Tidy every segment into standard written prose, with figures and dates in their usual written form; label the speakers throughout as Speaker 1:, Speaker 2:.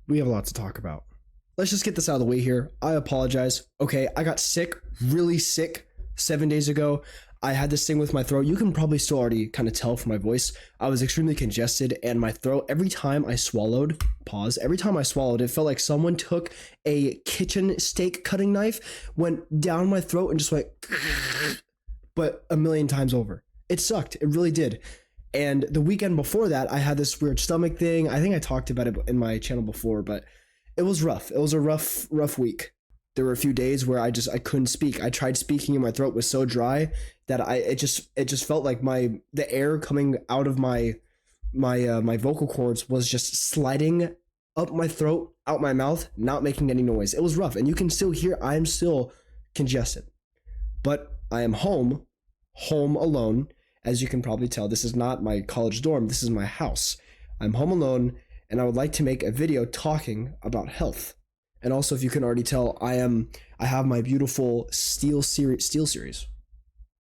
Speaker 1: We have a lot to talk about. Let's just get this out of the way here. I apologize. Okay, I got sick, really sick 7 days ago. I had this thing with my throat. You can probably still already kind of tell from my voice. I was extremely congested, and my throat, every time I swallowed, every time I swallowed, it felt like someone took a kitchen steak cutting knife, went down my throat, and just went, but a million times over. It sucked. It really did. And the weekend before that, I had this weird stomach thing. I think I talked about it in my channel before, but it was rough. It was a rough week. There were a few days where I couldn't speak. I tried speaking and my throat was so dry that it just felt like the air coming out of my vocal cords was just sliding up my throat, out my mouth, not making any noise. It was rough, and you can still hear I'm still congested. But I am home alone. As you can probably tell, this is not my college dorm, this is my house. I'm home alone, and I would like to make a video talking about health. And also, if you can already tell, I have my beautiful Steel Series.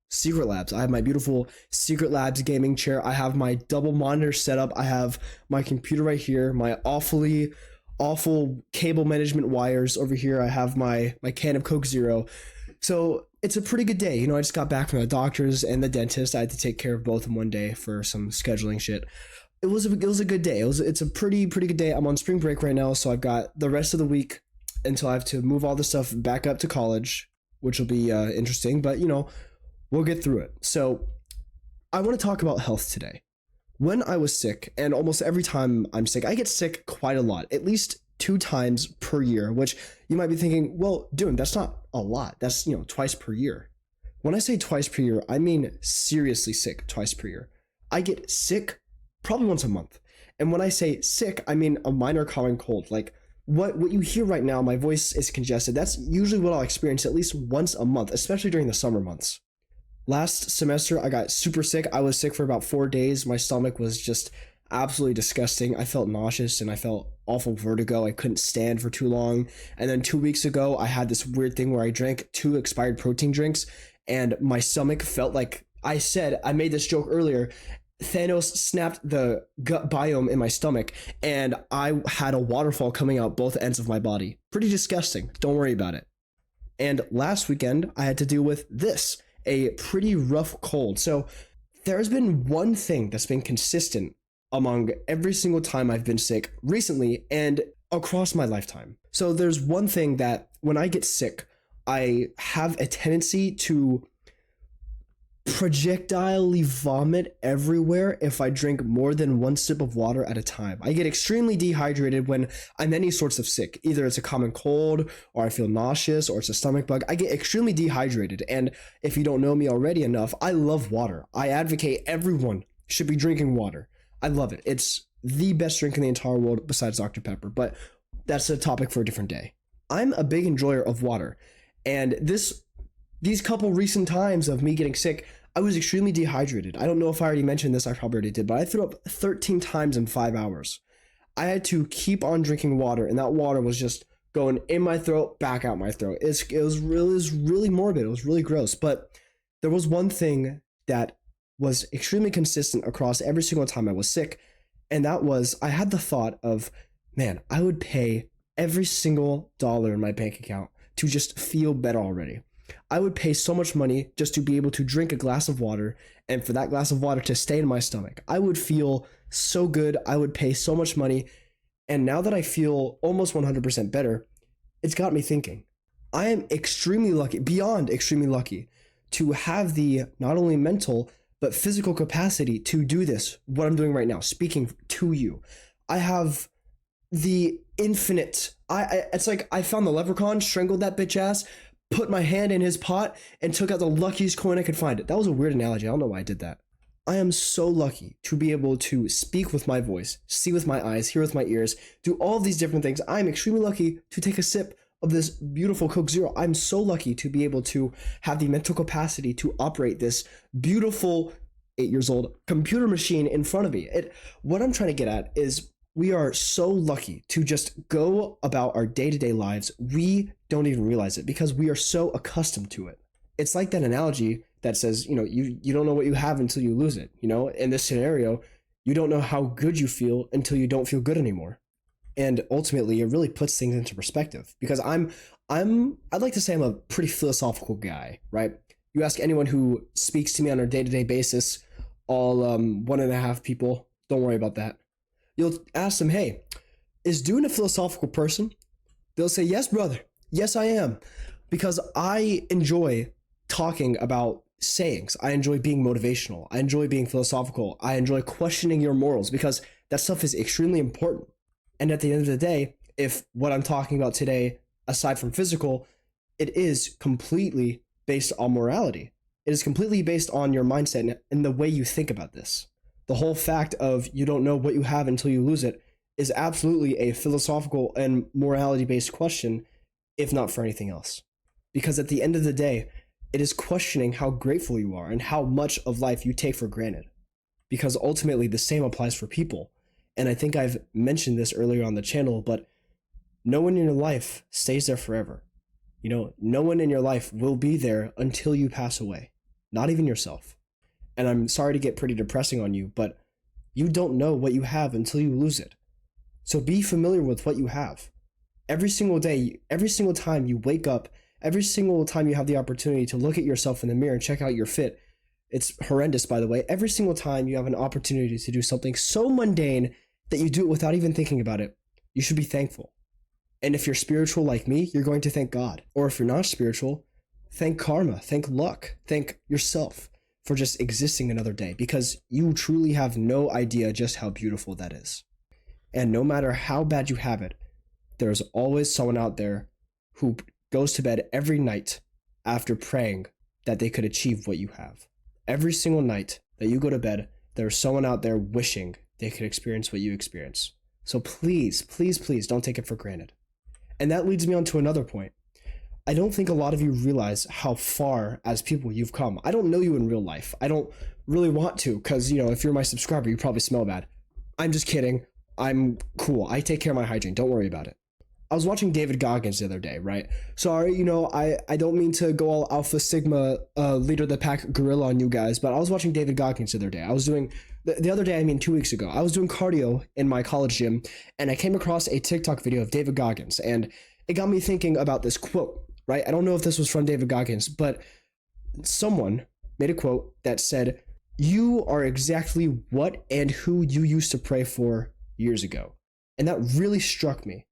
Speaker 1: Secret Labs. I have my beautiful Secret Labs gaming chair. I have my double monitor setup. I have my computer right here, my awful cable management wires over here. I have my can of Coke Zero. So it's a pretty good day. I just got back from the doctors and the dentist. I had to take care of both in one day for some scheduling shit. It was a good day. It's a pretty good day. I'm on spring break right now, so I've got the rest of the week until I have to move all the stuff back up to college, which will be interesting, but we'll get through it. So I want to talk about health today. When I was sick, and almost every time I'm sick, I get sick quite a lot, at least 2 times per year, which you might be thinking, well, dude, that's not a lot. That's, twice per year. When I say twice per year, I mean seriously sick twice per year. I get sick probably once a month. And when I say sick, I mean a minor common cold. Like what you hear right now, my voice is congested. That's usually what I'll experience at least once a month, especially during the summer months. Last semester, I got super sick. I was sick for about 4 days. My stomach was just absolutely disgusting. I felt nauseous and I felt awful vertigo. I couldn't stand for too long. And then 2 weeks ago, I had this weird thing where I drank 2 expired protein drinks and my stomach felt like I made this joke earlier. Thanos snapped the gut biome in my stomach and I had a waterfall coming out both ends of my body. Pretty disgusting. Don't worry about it. And last weekend, I had to deal with this, a pretty rough cold. So there's been one thing that's been consistent among every single time I've been sick recently and across my lifetime. So there's one thing that when I get sick, I have a tendency to projectilely vomit everywhere if I drink more than 1 sip of water at a time. I get extremely dehydrated when I'm any sorts of sick. Either it's a common cold, or I feel nauseous, or it's a stomach bug. I get extremely dehydrated. And if you don't know me already enough, I love water. I advocate everyone should be drinking water. I love it. It's the best drink in the entire world besides Dr. Pepper, but that's a topic for a different day. I'm a big enjoyer of water. And these couple recent times of me getting sick, I was extremely dehydrated. I don't know if I already mentioned this, I probably already did, but I threw up 13 times in 5 hours. I had to keep on drinking water, and that water was just going in my throat, back out my throat. It was really morbid. It was really gross. But there was one thing that was extremely consistent across every single time I was sick, and that was I had the thought of, man, I would pay every single dollar in my bank account to just feel better already. I would pay so much money just to be able to drink a glass of water and for that glass of water to stay in my stomach. I would feel so good. I would pay so much money. And now that I feel almost 100% better, it's got me thinking. I am extremely lucky, beyond extremely lucky, to have the not only mental but physical capacity to do this, what I'm doing right now, speaking to you. I have the infinite, it's like I found the leprechaun, strangled that bitch ass, put my hand in his pot, and took out the luckiest coin I could find. That was a weird analogy. I don't know why I did that. I am so lucky to be able to speak with my voice, see with my eyes, hear with my ears, do all of these different things. I'm extremely lucky to take a sip of this beautiful Coke Zero. I'm so lucky to be able to have the mental capacity to operate this beautiful 8 years old computer machine in front of me. What I'm trying to get at is we are so lucky to just go about our day-to-day lives. We don't even realize it because we are so accustomed to it. It's like that analogy that says, you don't know what you have until you lose it. In this scenario, you don't know how good you feel until you don't feel good anymore. And ultimately it really puts things into perspective because I'd like to say I'm a pretty philosophical guy, right? You ask anyone who speaks to me on a day-to-day basis, all 1.5 people, don't worry about that. You'll ask them, hey, is Dune a philosophical person? They'll say, yes, brother. Yes, I am. Because I enjoy talking about sayings. I enjoy being motivational. I enjoy being philosophical. I enjoy questioning your morals because that stuff is extremely important. And at the end of the day, if what I'm talking about today, aside from physical, it is completely based on morality. It is completely based on your mindset and the way you think about this. The whole fact of you don't know what you have until you lose it is absolutely a philosophical and morality based question, if not for anything else. Because at the end of the day, it is questioning how grateful you are and how much of life you take for granted. Because ultimately, the same applies for people. And I think I've mentioned this earlier on the channel, but no one in your life stays there forever. You know, no one in your life will be there until you pass away, not even yourself. And I'm sorry to get pretty depressing on you, but you don't know what you have until you lose it. So be familiar with what you have. Every single day, every single time you wake up, every single time you have the opportunity to look at yourself in the mirror and check out your fit, it's horrendous, by the way. Every single time you have an opportunity to do something so mundane that you do it without even thinking about it, you should be thankful. And if you're spiritual like me, you're going to thank God. Or if you're not spiritual, thank karma, thank luck, thank yourself for just existing another day, because you truly have no idea just how beautiful that is. And no matter how bad you have it, there's always someone out there who goes to bed every night after praying that they could achieve what you have. Every single night that you go to bed, there's someone out there wishing they could experience what you experience. So please, please, please don't take it for granted. And that leads me on to another point. I don't think a lot of you realize how far as people you've come. I don't know you in real life. I don't really want to, because, you know, if you're my subscriber, you probably smell bad. I'm just kidding. I'm cool. I take care of my hygiene. Don't worry about it. I was watching David Goggins the other day, right? Sorry, you know, I don't mean to go all Alpha Sigma leader of the pack gorilla on you guys, but I was watching David Goggins the other day. I was doing, the other day, I mean 2 weeks ago, I was doing cardio in my college gym, and I came across a TikTok video of David Goggins, and it got me thinking about this quote, right? I don't know if this was from David Goggins, but someone made a quote that said, "You are exactly what and who you used to pray for years ago." And that really struck me.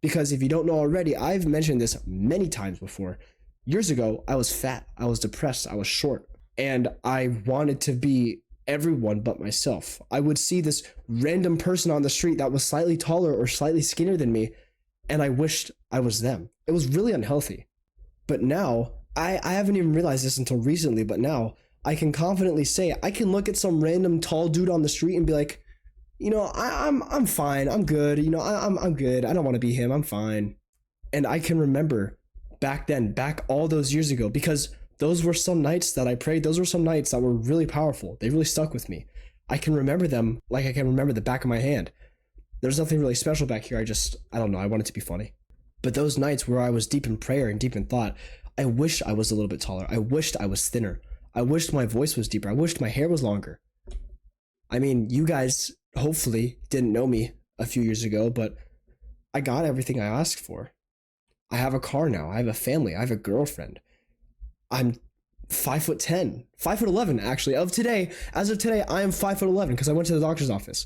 Speaker 1: Because if you don't know already, I've mentioned this many times before. Years ago, I was fat, I was depressed, I was short, and I wanted to be everyone but myself. I would see this random person on the street that was slightly taller or slightly skinnier than me, and I wished I was them. It was really unhealthy. But now, I haven't even realized this until recently, but now I can confidently say I can look at some random tall dude on the street and be like, you know, I'm fine. I'm good. You know, I'm good. I don't want to be him. I'm fine. And I can remember back then, back all those years ago, because those were some nights that I prayed. Those were some nights that were really powerful. They really stuck with me. I can remember them like I can remember the back of my hand. There's nothing really special back here. I don't know. I want it to be funny. But those nights where I was deep in prayer and deep in thought, I wished I was a little bit taller. I wished I was thinner. I wished my voice was deeper. I wished my hair was longer. I mean, you guys hopefully didn't know me a few years ago, but I got everything I asked for. I have a car now. I have a family. I have a girlfriend. I'm 5'10", 5'11", actually. As of today, I am 5'11" because I went to the doctor's office,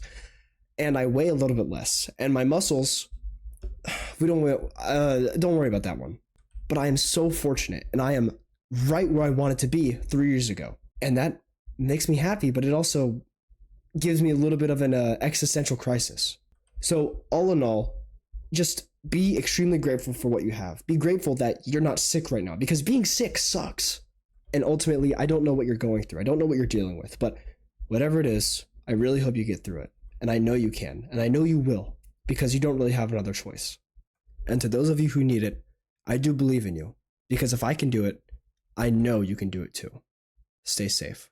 Speaker 1: and I weigh a little bit less. And my muscles, don't worry about that one. But I am so fortunate, and I am right where I wanted to be 3 years ago, and that makes me happy. But it also gives me a little bit of an existential crisis. So all in all, just be extremely grateful for what you have. Be grateful that you're not sick right now, because being sick sucks. And ultimately, I don't know what you're going through. I don't know what you're dealing with, but whatever it is, I really hope you get through it. And I know you can, and I know you will, because you don't really have another choice. And to those of you who need it, I do believe in you, because if I can do it, I know you can do it too. Stay safe.